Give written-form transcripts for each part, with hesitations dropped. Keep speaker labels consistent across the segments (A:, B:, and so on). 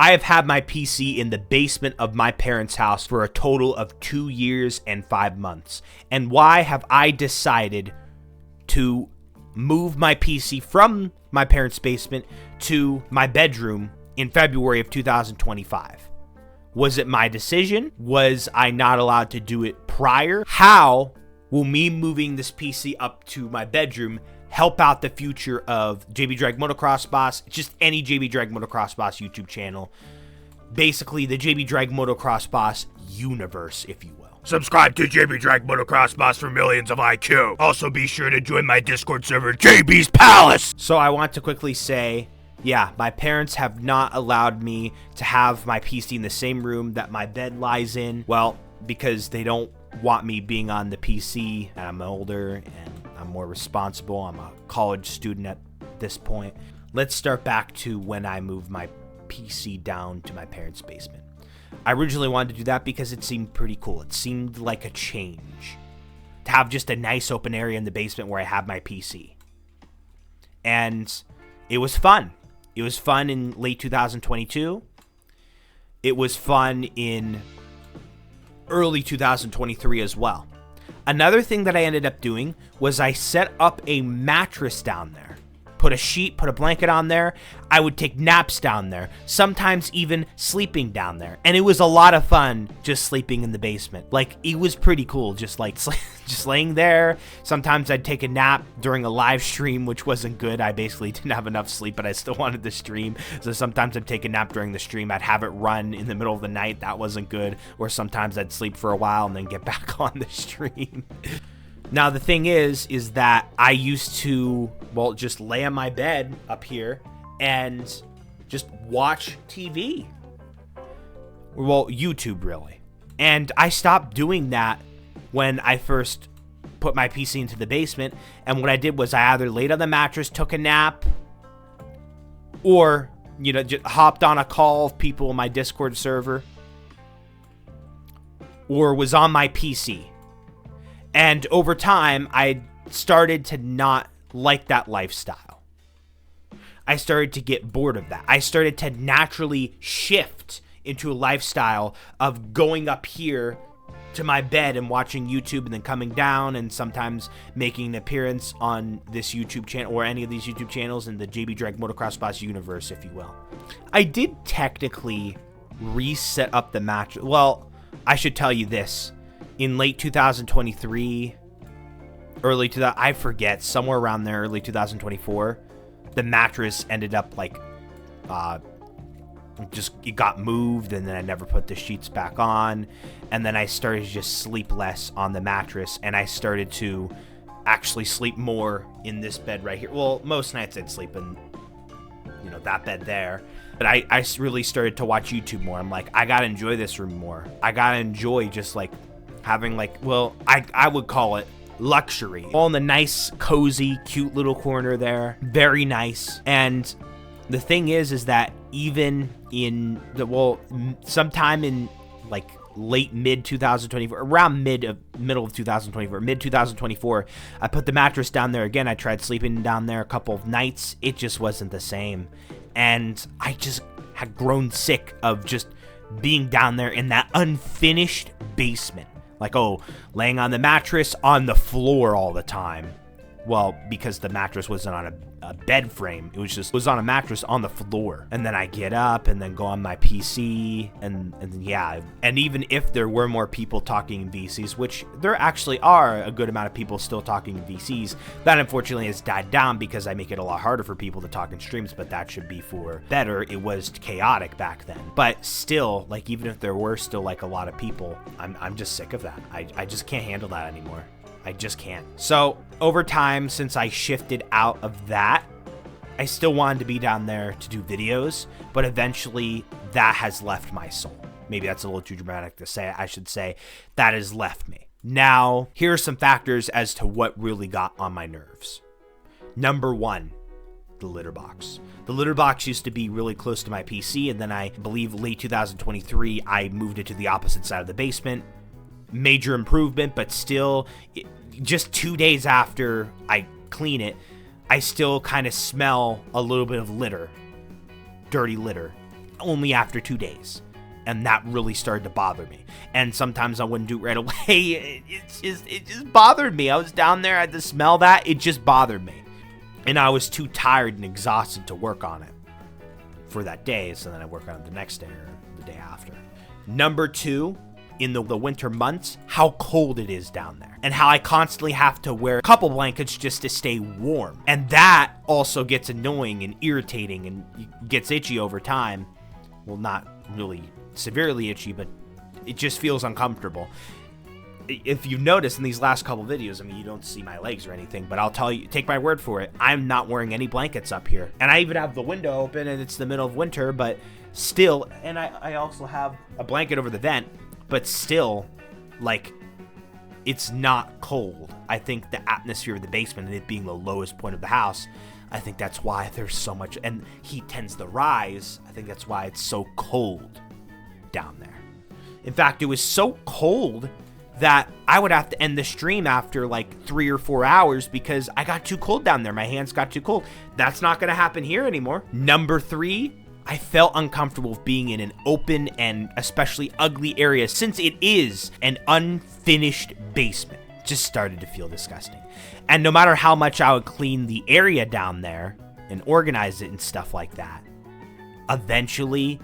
A: I have had my PC in the basement of my parents' house for a total of 2 years and 5 months. And why have I decided to move my PC from my parents' basement to my bedroom in February of 2025? Was it my decision? Was I not allowed to do it prior? How will me moving this PC up to my bedroom help out the future of JBdrag Motocrossboss, just any JBdrag Motocrossboss YouTube channel? Basically, the JBdrag Motocrossboss universe, if you will.
B: Subscribe to JBdrag Motocrossboss for millions of IQ. Also, be sure to join my Discord server, JB's Palace.
A: So I want to quickly say, yeah, my parents have not allowed me to have my PC in the same room that my bed lies in. Well, because they don't want me being on the PC. I'm older and I'm more responsible. I'm a college student at this point. Let's start back to when I moved my PC down to my parents' basement. I originally wanted to do that because it seemed pretty cool. It seemed like a change to have just a nice open area in the basement where I have my PC. And it was fun. It was fun in late 2022. It was fun in early 2023 as well. Another thing that I ended up doing was I set up a mattress down there. Put a sheet, put a blanket on there. I would take naps down there, sometimes even sleeping down there. And it was a lot of fun just sleeping in the basement. Like, it was pretty cool, just laying there. Sometimes I'd take a nap during a live stream, which wasn't good. I basically didn't have enough sleep, but I still wanted to stream. So sometimes I'd take a nap during the stream. I'd have it run in the middle of the night. That wasn't good. Or sometimes I'd sleep for a while and then get back on the stream. Now, the thing is that I used to, well, just lay on my bed up here and just watch TV. Well, YouTube, really. And I stopped doing that when I first put my PC into the basement. And what I did was I either laid on the mattress, took a nap, or, you know, just hopped on a call of people in my Discord server, or was on my PC. And over time, I started to not like that lifestyle. I started to get bored of that. I started to naturally shift into a lifestyle of going up here to my bed and watching YouTube and then coming down and sometimes making an appearance on this YouTube channel or any of these YouTube channels in the JBdrag Motocrossboss universe, if you will. I did technically reset up the mattress. Well, I should tell you this. In late 2023, early 2000, I forget, somewhere around there, early 2024, the mattress ended up like, it got moved, and then I never put the sheets back on, and then I started to just sleep less on the mattress, and I started to actually sleep more in this bed right here. Well, most nights I'd sleep in, you know, that bed there. But I really started to watch YouTube more. I'm like, I gotta enjoy this room more. I gotta enjoy just like having like, well, I would call it luxury. All in the nice, cozy, cute little corner there. Very nice. And the thing is that even in the, well, sometime in like late mid 2024, around middle of 2024, mid 2024, I put the mattress down there again. I tried sleeping down there a couple of nights. It just wasn't the same. And I just had grown sick of just being down there in that unfinished basement. Like, oh, laying on the mattress on the floor all the time. Well, because the mattress wasn't on a bed frame. It was on a mattress on the floor. And then I get up and then go on my PC. And yeah. And even if there were more people talking in VCs, which there actually are a good amount of people still talking in VCs, that unfortunately has died down because I make it a lot harder for people to talk in streams, but that should be for better. It was chaotic back then. But still, like, even if there were still like a lot of people, I'm just sick of that. I just can't handle that anymore. I just can't. So over time, since I shifted out of that, I still wanted to be down there to do videos, but eventually that has left my soul. Maybe that's a little too dramatic to say. I should say that has left me. Now, here are some factors as to what really got on my nerves. Number one, the litter box. The litter box used to be really close to my PC, and then I believe late 2023, I moved it to the opposite side of the basement. Major improvement, but still, just 2 days after I clean it, I still kind of smell a little bit of litter, dirty litter. only after 2 days. And that really started to bother me. And sometimes I wouldn't do it right away. It just bothered me. I was down there, I had to smell that. It just bothered me. And I was too tired and exhausted to work on it for that day. So then I work on it the next day or the day after. Number 2, in the winter months, how cold it is down there. And how I constantly have to wear a couple blankets just to stay warm. And that also gets annoying and irritating and gets itchy over time. Well, not really severely itchy, but it just feels uncomfortable. If you've noticed in these last couple videos, I mean, you don't see my legs or anything, but I'll tell you, take my word for it, I'm not wearing any blankets up here. And I even have the window open, and it's the middle of winter, but still, and I also have a blanket over the vent, but still, like, it's not cold. I think the atmosphere of the basement and it being the lowest point of the house, I think that's why there's so much, and heat tends to rise. I think that's why it's so cold down there. In fact, it was so cold that I would have to end the stream after like 3 or 4 hours because I got too cold down there. My hands got too cold. That's not going to happen here anymore. Number 3, I felt uncomfortable being in an open and especially ugly area since it is an unfinished basement. Just started to feel disgusting. And no matter how much I would clean the area down there and organize it and stuff like that, eventually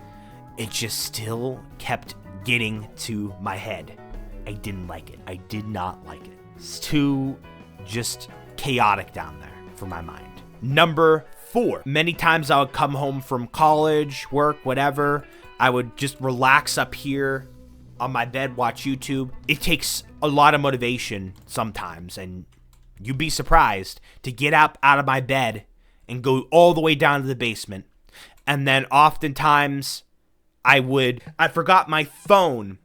A: it just still kept getting to my head. I didn't like it. I did not like it. It's too just chaotic down there for my mind. Number 4, many times I would come home from college, work, whatever. I would just relax up here on my bed, watch YouTube. It takes a lot of motivation sometimes, and you'd be surprised to get up out of my bed and go all the way down to the basement. And then oftentimes I forgot my phone.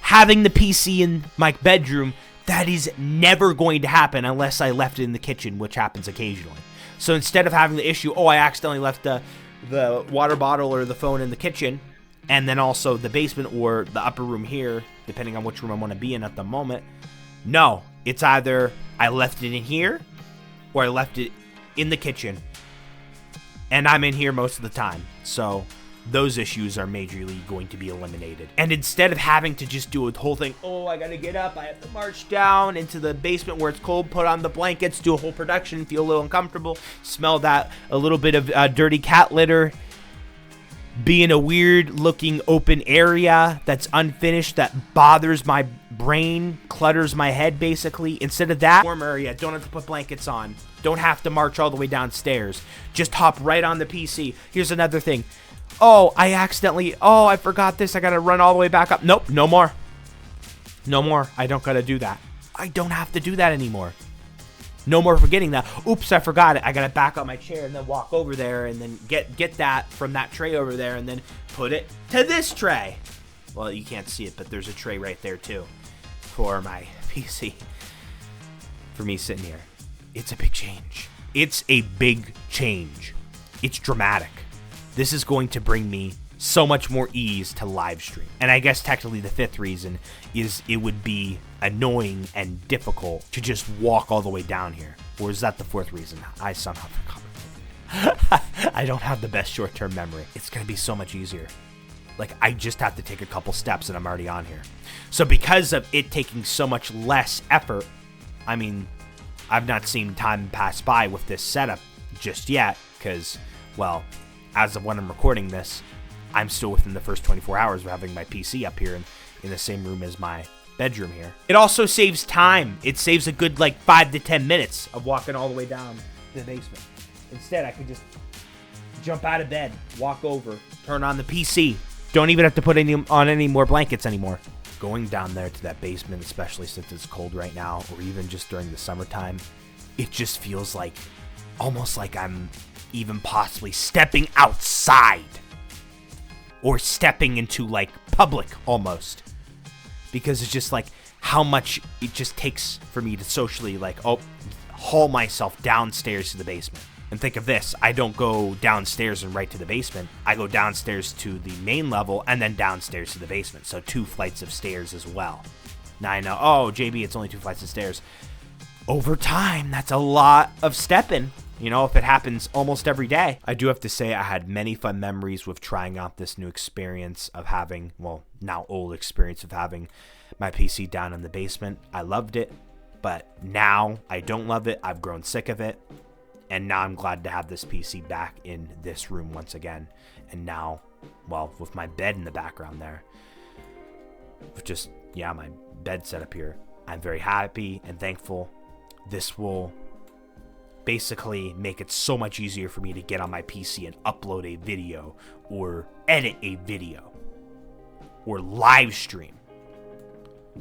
A: Having the PC in my bedroom, that is never going to happen unless I left it in the kitchen, which happens occasionally. So instead of having the issue, I accidentally left the water bottle or the phone in the kitchen, and then also the basement or the upper room here, depending on which room I want to be in at the moment. No, it's either I left it in here or I left it in the kitchen. And I'm in here most of the time. So those issues are majorly going to be eliminated. And instead of having to just do a whole thing, I gotta get up, I have to march down into the basement where it's cold, put on the blankets, do a whole production, feel a little uncomfortable, smell that, a little bit of dirty cat litter, be in a weird looking open area that's unfinished, that bothers my brain, clutters my head basically. Instead of that, warm area, don't have to put blankets on, don't have to march all the way downstairs, just hop right on the PC. Here's another thing. I forgot this, I gotta run all the way back up. Nope, no more. No more. I don't gotta do that. I don't have to do that anymore. No more forgetting that. Oops, I forgot it. I gotta back up my chair and then walk over there and then get that from that tray over there and then put it to this tray. Well, you can't see it, but there's a tray right there too for my PC. For me sitting here. It's a big change. It's a big change. It's dramatic. This is going to bring me so much more ease to live stream. And I guess technically the 5th reason is it would be annoying and difficult to just walk all the way down here. Or is that the 4th reason? I somehow forgot. I don't have the best short-term memory. It's going to be so much easier. Like, I just have to take a couple steps and I'm already on here. So because of it taking so much less effort, I mean, I've not seen time pass by with this setup just yet because, well, as of when I'm recording this, I'm still within the first 24 hours of having my PC up here in the same room as my bedroom here. It also saves time. It saves a good, 5 to 10 minutes of walking all the way down to the basement. Instead, I could just jump out of bed, walk over, turn on the PC. Don't even have to put on any more blankets anymore. Going down there to that basement, especially since it's cold right now, or even just during the summertime, it just feels almost like I'm even possibly stepping outside or stepping into public almost, because it's just how much it just takes for me to socially haul myself downstairs to the basement. And think of this, I don't go downstairs and right to the basement. I go downstairs to the main level and then downstairs to the basement. So 2 flights of stairs as well. Now I know, JB, it's only 2 flights of stairs. Over time, that's a lot of stepping. You know, if it happens almost every day. I do have to say I had many fun memories with trying out this new experience of having, well, now old experience of having my PC down in the basement. I loved it, but now I don't love it. I've grown sick of it. And now I'm glad to have this PC back in this room once again. And now, well, with my bed in the background there, with just, yeah, my bed set up here, I'm very happy and thankful. This will basically make it so much easier for me to get on my PC and upload a video or edit a video or live stream.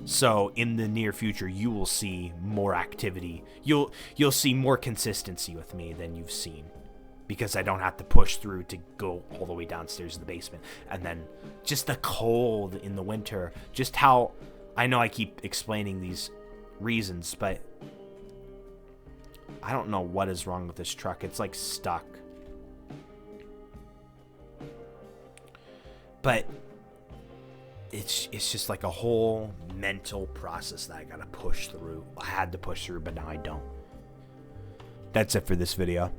A: So in the near future, you will see more activity. You'll see more consistency with me than you've seen, because I don't have to push through to go all the way downstairs to the basement. And then just the cold in the winter, just how, I know I keep explaining these reasons, but I don't know what is wrong with this truck. It's like stuck. But it's just like a whole mental process that I gotta push through. I had to push through, but now I don't. That's it for this video.